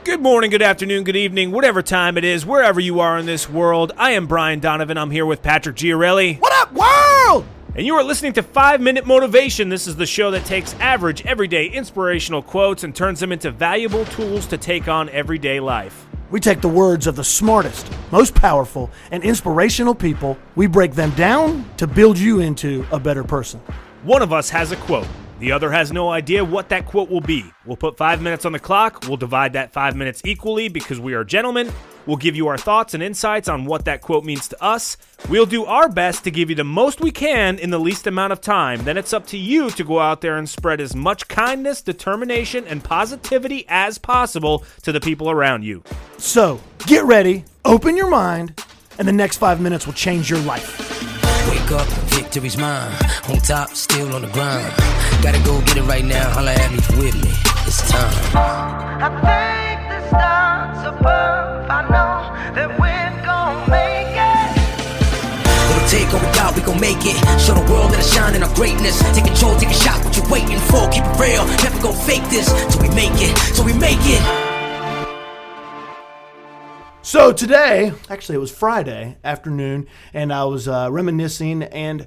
Good morning, good afternoon, good evening, whatever time it is, wherever you are in this world. I am Brian Donovan. I'm here with Patrick Giorelli. What up, world? And you are listening to 5 Minute Motivation. This is the show that takes average, everyday, inspirational quotes and turns them into valuable tools to take on everyday life. We take the words of the smartest, most powerful, and inspirational people. We break them down to build you into a better person. One of us has a quote. The other has no idea what that quote will be. We'll put 5 minutes on the clock. We'll divide that 5 minutes equally because we are gentlemen. We'll give you our thoughts and insights on what that quote means to us. We'll do our best to give you the most we can in the least amount of time. Then it's up to you to go out there and spread as much kindness, determination, and positivity as possible to the people around you. So, get ready, open your mind, and the next 5 minutes will change your life. Wake up, victory's mine. On top, still on the grind. Gotta go get it right now. Holla at me with me. It's time. I think the stars above. I know that we're gonna make it. It'll take all we got, we gon' make it. Show the world that I shine in our greatness. Take control, take a shot, what you waiting for? Keep it real, never gon' fake this. Till we make it, till we make it. So today, actually it was Friday afternoon, and I was reminiscing, and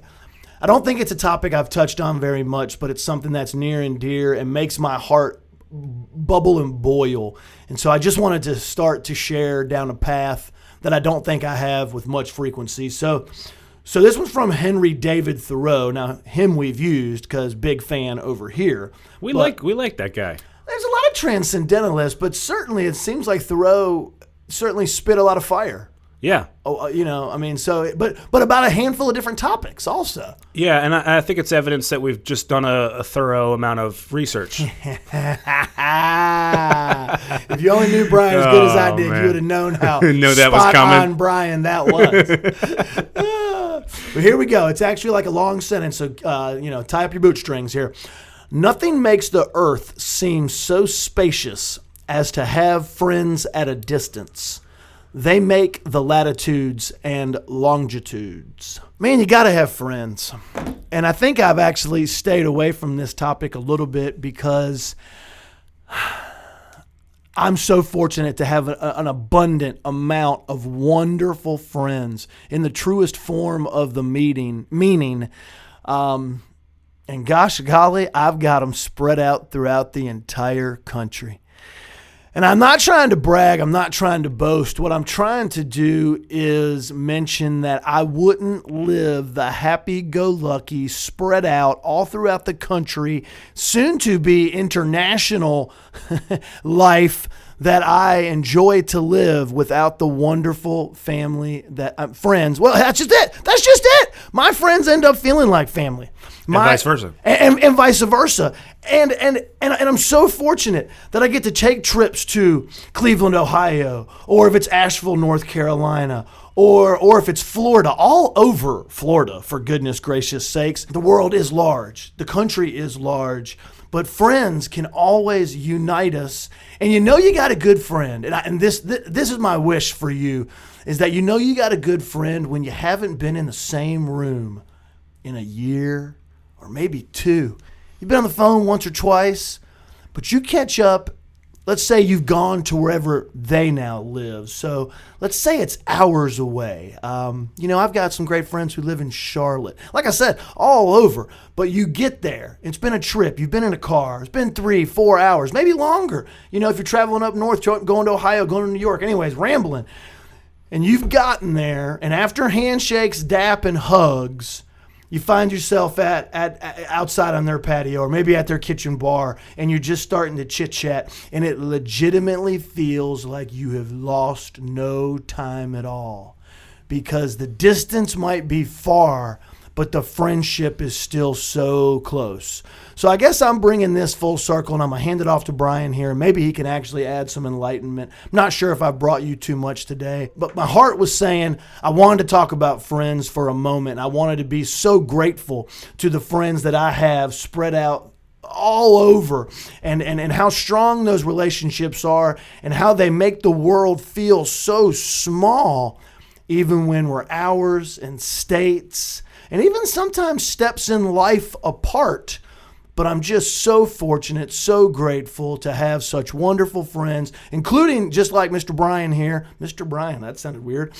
I don't think it's a topic I've touched on very much, but it's something that's near and dear and makes my heart bubble and boil. And so I just wanted to start to share down a path that I don't think I have with much frequency. So this one's from Henry David Thoreau. Now, him we've used because big fan over here. We like that guy. There's a lot of transcendentalists, but certainly it seems like Thoreau certainly spit a lot of fire. Yeah. Oh, but about a handful of different topics also. Yeah, and I think it's evidence that we've just done a thorough amount of research. If you only knew Brian as good as I did, you would have known how that was coming. On Brian that was. But here we go. It's actually like a long sentence, so tie up your bootstrings here. Nothing makes the earth seem so spacious as to have friends at a distance. They make the latitudes and longitudes. Man, you got to have friends. And I think I've actually stayed away from this topic a little bit because I'm so fortunate to have an abundant amount of wonderful friends in the truest form of the meaning. And gosh golly, I've got them spread out throughout the entire country. And I'm not trying to brag. I'm not trying to boast. What I'm trying to do is mention that I wouldn't live the happy-go-lucky, spread out all throughout the country, soon to be international life that I enjoy to live without the wonderful family that friends. Well, that's just it. That's just it. My friends end up feeling like family. And vice versa. And vice versa. And I'm so fortunate that I get to take trips to Cleveland, Ohio, or if it's Asheville, North Carolina, or if it's Florida, all over Florida, for goodness gracious sakes. The world is large. The country is large. But friends can always unite us. And you got a good friend. And this is my wish for you, is that you got a good friend when you haven't been in the same room in a year or maybe 2. You've been on the phone once or twice, but you catch up. Let's say you've gone to wherever they now live. So let's say it's hours away. I've got some great friends who live in Charlotte. Like I said, all over. But you get there. It's been a trip. You've been in a car. It's been 3-4 hours, maybe longer. If you're traveling up north, going to Ohio, going to New York, anyways, rambling. And you've gotten there, and after handshakes, dap, and hugs, you find yourself at outside on their patio or maybe at their kitchen bar, and you're just starting to chit-chat, and it legitimately feels like you have lost no time at all because the distance might be far, but the friendship is still so close. So I guess I'm bringing this full circle, and I'm going to hand it off to Brian here. Maybe he can actually add some enlightenment. I'm not sure if I brought you too much today, but my heart was saying I wanted to talk about friends for a moment. I wanted to be so grateful to the friends that I have spread out all over, and how strong those relationships are and how they make the world feel so small, even when we're hours and states and even sometimes steps in life apart. but I'm just so fortunate, so grateful to have such wonderful friends, including just like Mr. Brian here. Mr. Brian, that sounded weird.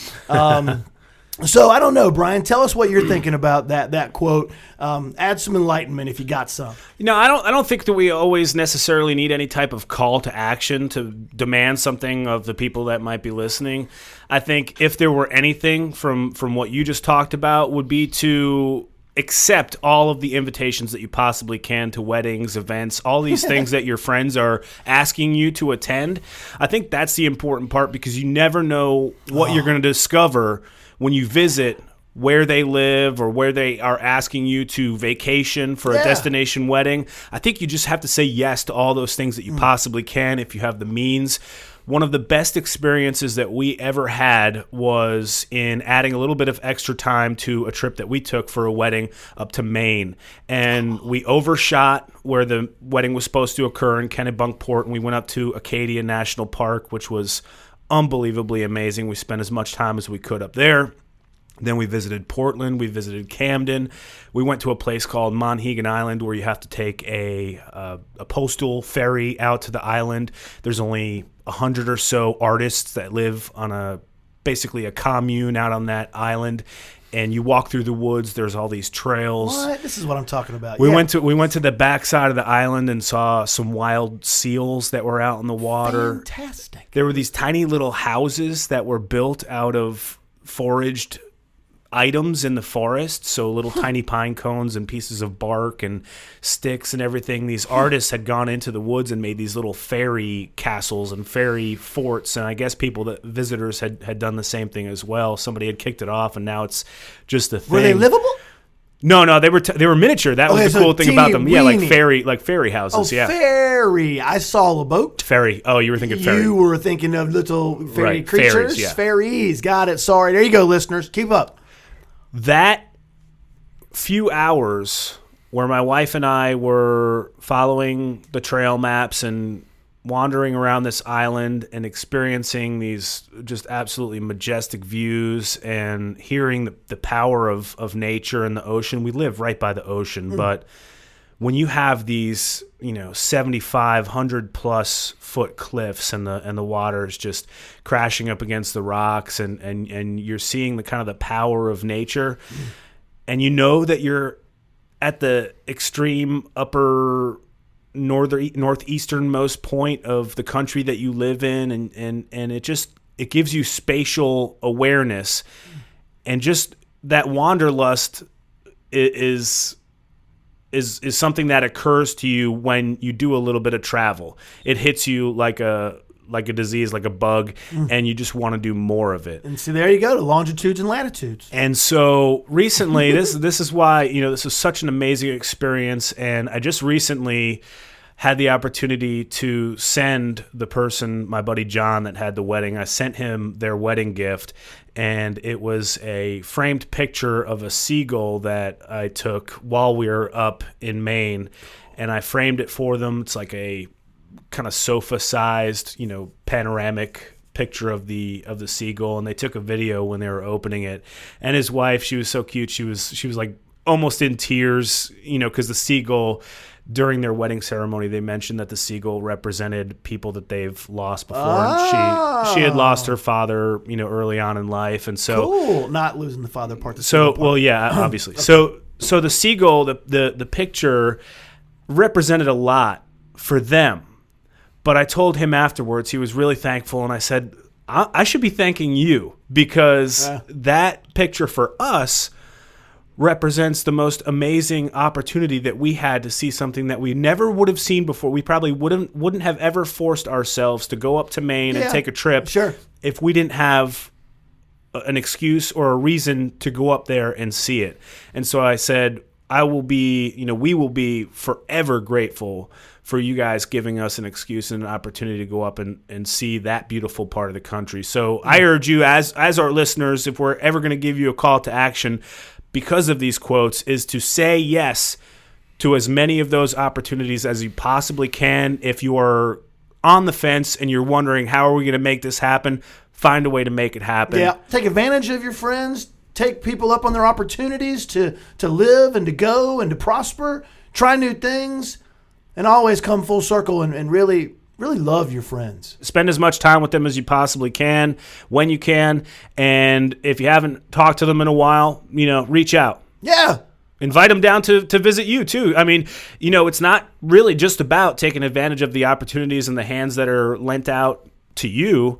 So I don't know, Brian, tell us what you're thinking about that quote. Add some enlightenment if you got some. I don't think that we always necessarily need any type of call to action to demand something of the people that might be listening. I think if there were anything from what you just talked about would be to accept all of the invitations that you possibly can to weddings, events, all these things that your friends are asking you to attend. I think that's the important part, because you never know what you're going to discover when you visit where they live or where they are asking you to vacation for a destination wedding. I think you just have to say yes to all those things that you possibly can if you have the means. One of the best experiences that we ever had was in adding a little bit of extra time to a trip that we took for a wedding up to Maine. And we overshot where the wedding was supposed to occur in Kennebunkport, and we went up to Acadia National Park, which was unbelievably amazing. We spent as much time as we could up there. Then we visited Portland. We visited Camden. We went to a place called Monhegan Island, where you have to take a postal ferry out to the island. There's only 100 or so artists that live on basically a commune out on that island. And you walk through the woods. There's all these trails. What? This is what I'm talking about. We went to the backside of the island and saw some wild seals that were out in the water. Fantastic. There were these tiny little houses that were built out of foraged items in the forest, so little tiny pine cones and pieces of bark and sticks and everything. These artists had gone into the woods and made these little fairy castles and fairy forts, and I guess visitors had done the same thing as well. Somebody had kicked it off, and now it's just a thing. Were they livable? No, they were miniature. That was the cool thing about them. Yeah, like fairy houses. Yeah, fairy. I saw a boat. Fairy. Oh, you were thinking fairy. You were thinking of little fairy creatures. Fairies, yeah. Fairies. Got it. Sorry. There you go, listeners. Keep up. That few hours where my wife and I were following the trail maps and wandering around this island and experiencing these just absolutely majestic views and hearing the power of nature and the ocean. We live right by the ocean, but when you have these, 7,500 plus foot cliffs and the water's just crashing up against the rocks and you're seeing the kind of the power of nature, and you know that you're at the extreme upper northeasternmost point of the country that you live in, and it gives you spatial awareness, and just that wanderlust is something that occurs to you when you do a little bit of travel. It hits you like a disease, like a bug, and you just want to do more of it. And see, there you go, to longitudes and latitudes. And so recently, this is why, this is such an amazing experience, and I just recently had the opportunity to send the person, my buddy John that had the wedding, I sent him their wedding gift, and it was a framed picture of a seagull that I took while we were up in Maine, and I framed it for them. It's like a kind of sofa-sized, panoramic picture of the seagull, and they took a video when they were opening it. And his wife, she was so cute. She was like almost in tears, because the seagull, during their wedding ceremony, they mentioned that the seagull represented people that they've lost before. And she had lost her father, early on in life, and so cool. Not losing the father part. Well, yeah, obviously. Okay. So the seagull, the picture represented a lot for them. But I told him afterwards, he was really thankful, and I said, I should be thanking you, because that picture for us represents the most amazing opportunity that we had to see something that we never would have seen before. We probably wouldn't have ever forced ourselves to go up to Maine and take a trip if we didn't have an excuse or a reason to go up there and see it. And so I said, we will be forever grateful for you guys giving us an excuse and an opportunity to go up and see that beautiful part of the country. So I urge you, as our listeners, if we're ever going to give you a call to action because of these quotes, is to say yes to as many of those opportunities as you possibly can. If you are on the fence and you're wondering, how are we going to make this happen? Find a way to make it happen. Yeah, take advantage of your friends. Take people up on their opportunities to live and to go and to prosper. try new things, and always come full circle and really love your friends. Spend as much time with them as you possibly can, when you can, and if you haven't talked to them in a while, reach out. Yeah. Invite them down to visit you, too. I mean, it's not really just about taking advantage of the opportunities and the hands that are lent out to you.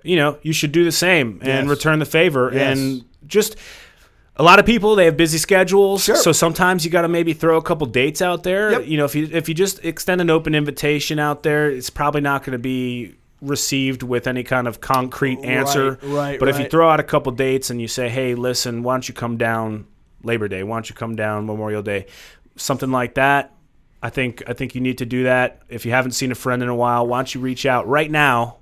You should do the same and return the favor. Yes. And just a lot of people, they have busy schedules. Sure. So sometimes you got to maybe throw a couple dates out there. Yep. If you just extend an open invitation out there, it's probably not going to be received with any kind of concrete answer. Right. But if you throw out a couple dates and you say, hey, listen, why don't you come down Labor Day? Why don't you come down Memorial Day? Something like that. I think you need to do that. If you haven't seen a friend in a while, why don't you reach out right now?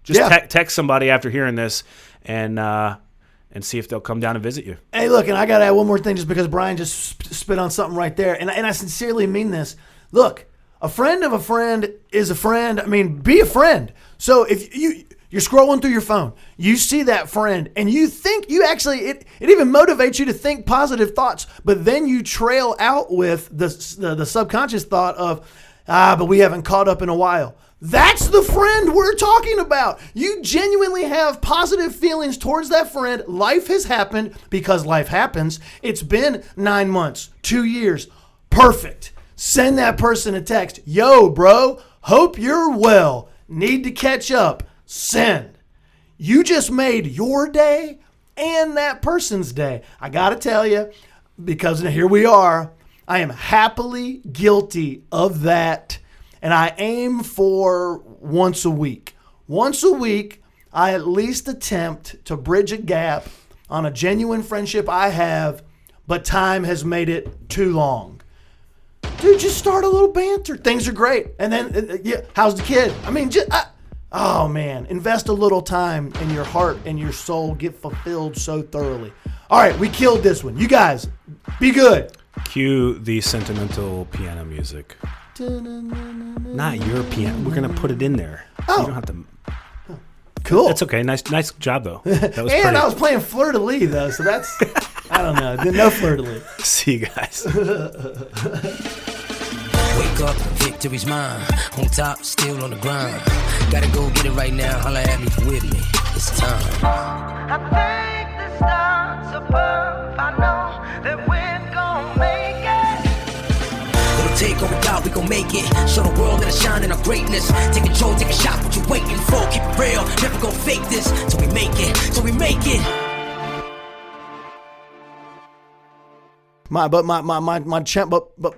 Just text somebody after hearing this and see if they'll come down and visit you. Hey, look, and I got to add one more thing just because Brian just spit on something right there. And I sincerely mean this. Look, a friend of a friend is a friend. I mean, be a friend. So if you're scrolling through your phone, you see that friend, and you think it even motivates you to think positive thoughts, but then you trail out with the subconscious thought of, but we haven't caught up in a while. That's the friend we're talking about. You genuinely have positive feelings towards that friend. Life has happened because life happens. It's been 9 months, 2 years. Perfect. Send that person a text. Yo, bro, hope you're well. Need to catch up. Send. You just made your day and that person's day. I got to tell you, because here we are, I am happily guilty of that. And I aim for once a week. Once a week, I at least attempt to bridge a gap on a genuine friendship I have, but time has made it too long. Dude, just start a little banter. Things are great. And then, how's the kid? I mean, oh man, invest a little time and your heart and your soul get fulfilled so thoroughly. All right, we killed this one. You guys, be good. Cue the sentimental piano music. Not your piano. We're going to put it in there. Oh. You don't have to. Cool. That's okay. Nice job, though. That was and pretty. I was playing Fleur de Lis, though, so that's, I don't know. No Fleur de Lis. See you guys. Wake up, victory's mine. On top, still on the grind. Gotta go get it right now. Holla at me if you're with me. It's time. I thank the stars above. I know that we're gonna make it. It'll take over God, we gon' make it. Show the world that I shine in our greatness. Take control, take a shot, what you waiting for? Keep it real, never gon' fake this. Till we make it, till we make it. My champ, but